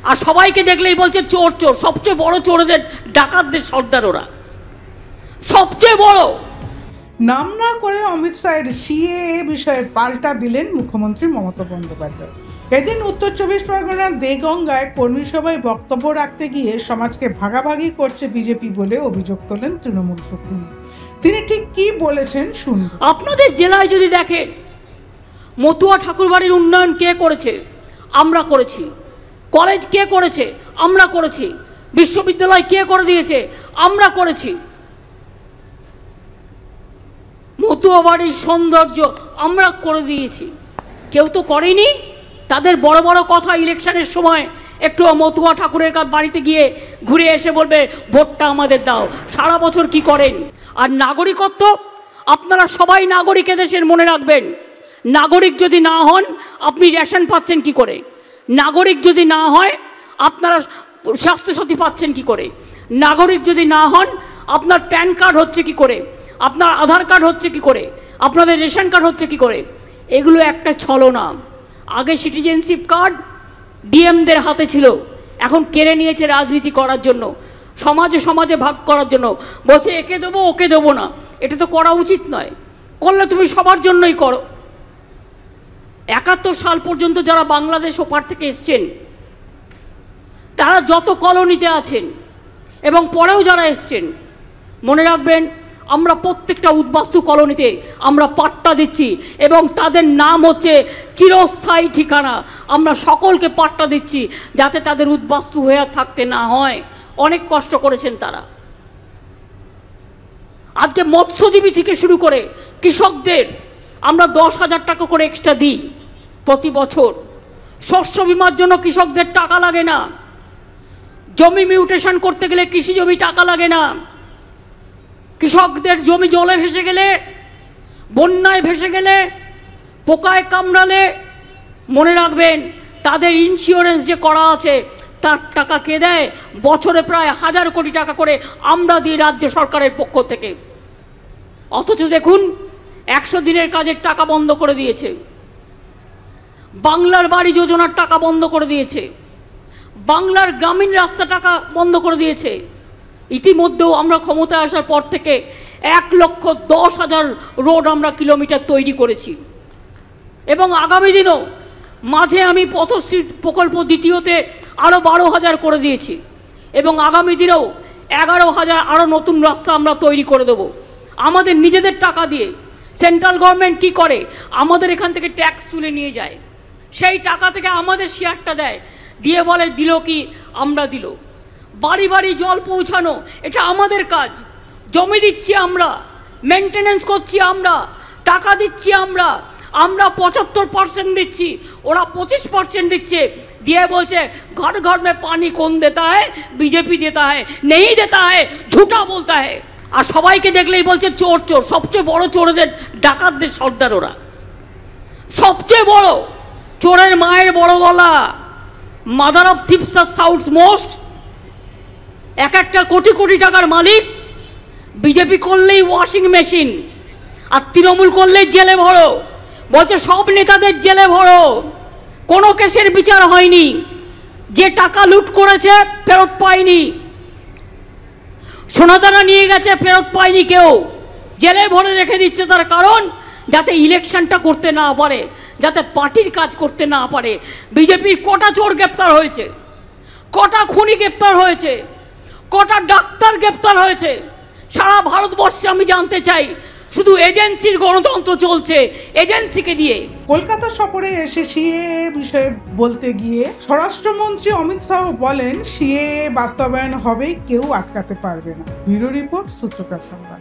আর সবাইকে দেখলেই বলছে চোর চোর। সবচেয়ে বড় চোরদের ডাকাতদের সর্দার ওরা, সবচেয়ে বড়। নাম না করে অমিত শাহের সিএএ বিষয়ে পাল্টা দিলেন মুখ্যমন্ত্রী মমতা বন্দ্যোপাধ্যায়। এদিন উত্তর 24 পরগনার দেগঙ্গায় কর্মী সভায় বক্তব্য রাখতে গিয়ে সমাজকে ভাগাভাগি করছে বিজেপি বলে অভিযোগ তোলেন তৃণমূল সুপ্রিমো। তিনি ঠিক কি বলেছেন শুনুন। আপনাদের জেলায় যদি দেখেন, মতুয়া ঠাকুরবাড়ির উন্নয়ন কে করেছে? আমরা করেছি। কলেজ কে করেছে? আমরা করেছি। বিশ্ববিদ্যালয় কে করে দিয়েছে? আমরা করেছি। মতুয়া বাড়ির সৌন্দর্য আমরা করে দিয়েছি। কেউ তো করেনি। তাদের বড় বড় কথা ইলেকশনের সময় একটু মতুয়া ঠাকুরের বাড়িতে গিয়ে ঘুরে এসে বলবে ভোটটা আমাদের দাও। সারা বছর কি করেন? আর নাগরিকত্ব, আপনারা সবাই নাগরিক এদেশের, মনে রাখবেন। নাগরিক যদি না হন আপনি রেশন পাচ্ছেন কি করে? নাগরিক যদি না হয় আপনারা স্বাস্থ্যসাথী পাচ্ছেন কি করে? নাগরিক যদি না হন আপনার প্যান কার্ড হচ্ছে কি করে? আপনার আধার কার্ড হচ্ছে কি করে? আপনাদের রেশন কার্ড হচ্ছে কি করে? এগুলো একটা ছলনা। আগে সিটিজেনশিপ কার্ড ডিএমদের হাতে ছিল, এখন কেড়ে নিয়েছে রাজনীতি করার জন্য, সমাজে সমাজে ভাগ করার জন্য। বলছে একে দেবো ওকে দেবো না। এটা তো করা উচিত নয়। করলে তুমি সবার জন্যই করো। 71 সাল পর্যন্ত যারা বাংলাদেশ ওপার থেকে এসছেন, তারা যত কলোনিতে আছেন এবং পরেও যারা এসছেন, মনে রাখবেন আমরা প্রত্যেকটা উদ্বাস্তু কলোনিতে আমরা পাট্টা দিচ্ছি এবং তাদের নাম হচ্ছে চিরস্থায়ী ঠিকানা। আমরা সকলকে পাট্টা দিচ্ছি যাতে তাদের উদ্বাস্তু হয়ে থাকতে না হয়। অনেক কষ্ট করেছেন তারা। আজকে মৎস্যজীবী থেকে শুরু করে কৃষকদের আমরা 10,000 টাকা করে এক্সট্রা দিই প্রতি বছর। শস্য বিমার জন্য কৃষকদের টাকা লাগে না। জমি মিউটেশন করতে গেলে কৃষি জমি টাকা লাগে না। কৃষকদের জমি জলে ভেসে গেলে, বন্যায় ভেসে গেলে, পোকায় কামড়ালে, মনে রাখবেন তাদের ইন্স্যুরেন্স যে করা আছে তার টাকা কে দেয়? বছরে প্রায় 1000 কোটি টাকা করে আমরা দিই রাজ্য সরকারের পক্ষ থেকে। অথচ দেখুন 100 দিনের কাজের টাকা বন্ধ করে দিয়েছে। বাংলার বাড়ি যোজনার টাকা বন্ধ করে দিয়েছে। বাংলার গ্রামীণ রাস্তা টাকা বন্ধ করে দিয়েছে। ইতিমধ্যেও আমরা ক্ষমতায় আসার পর থেকে 1,10,000 রোড আমরা কিলোমিটার তৈরি করেছি এবং আগামী দিনও মাঝে আমি পথশ্রী প্রকল্প দ্বিতীয়তে আরও 12,000 করে দিয়েছি এবং আগামী দিনেও 11,000 আরও নতুন রাস্তা আমরা তৈরি করে দেব আমাদের নিজেদের টাকা দিয়ে। সেন্ট্রাল গভর্নমেন্ট কি করে? আমাদের এখান থেকে ট্যাক্স তুলে নিয়ে যায়, সেই টাকা থেকে আমাদের শেয়ারটা দেয়, দিয়ে বলে দিল কি? আমরা দিল। বাড়ি বাড়ি জল পৌঁছানো এটা আমাদের কাজ। জমি দিচ্ছি আমরা, মেনটেনেন্স করছি আমরা, টাকা দিচ্ছি আমরা। আমরা 75% দিচ্ছি, ওরা 25% দিচ্ছে। দিয়ে বলছে ঘর ঘর में पानी कौन देता है? बीजेपी देता है। नहीं देता है, झूठा बोलता है। আর সবাইকে দেখলেই বলছে চোর চোর। সবচেয়ে বড় চোরদের ডাকাতদের সর্দার ওরা, সবচেয়ে বড়। চোরের মায়ের বড় গলা। মাদার অফ থিপস আর সাউথস মোস্ট। এক একটা কোটি কোটি টাকার মালিক। বিজেপি করলেই ওয়াশিং মেশিন, আর তৃণমূল করলেই জেলে ভরো। বলছে সব নেতাদের জেলে ভরো, কোনো কেসের বিচার হয়নি। যে টাকা লুট করেছে ফেরত পায়নি, সোনাদানা নিয়ে গেছে ফেরত পায়নি কেউ, জেলে ভরে রেখে দিচ্ছে। তার কারণ যাতে ইলেকশনটা করতে না পারে, যাতে পার্টির কাজ করতে না পারে। বিজেপির কটা চোর গ্রেপ্তার হয়েছে, কটা খুনি গ্রেপ্তার হয়েছে, কটা ডাক্তার গ্রেপ্তার হয়েছে সারা ভারতবর্ষে আমি জানতে চাই। শুধু এজেন্সির গণতন্ত্র চলছে, এজেন্সিকে দিয়ে। কলকাতা সফরে এসে সিএএ বিষয়ে বলতে গিয়ে স্বরাষ্ট্রমন্ত্রী অমিত শাহ বলেন সিএএ বাস্তবায়ন হবে, কেউ আটকাতে পারবে না। ব্যুরো রিপোর্ট, সূত্রকার সংবাদ।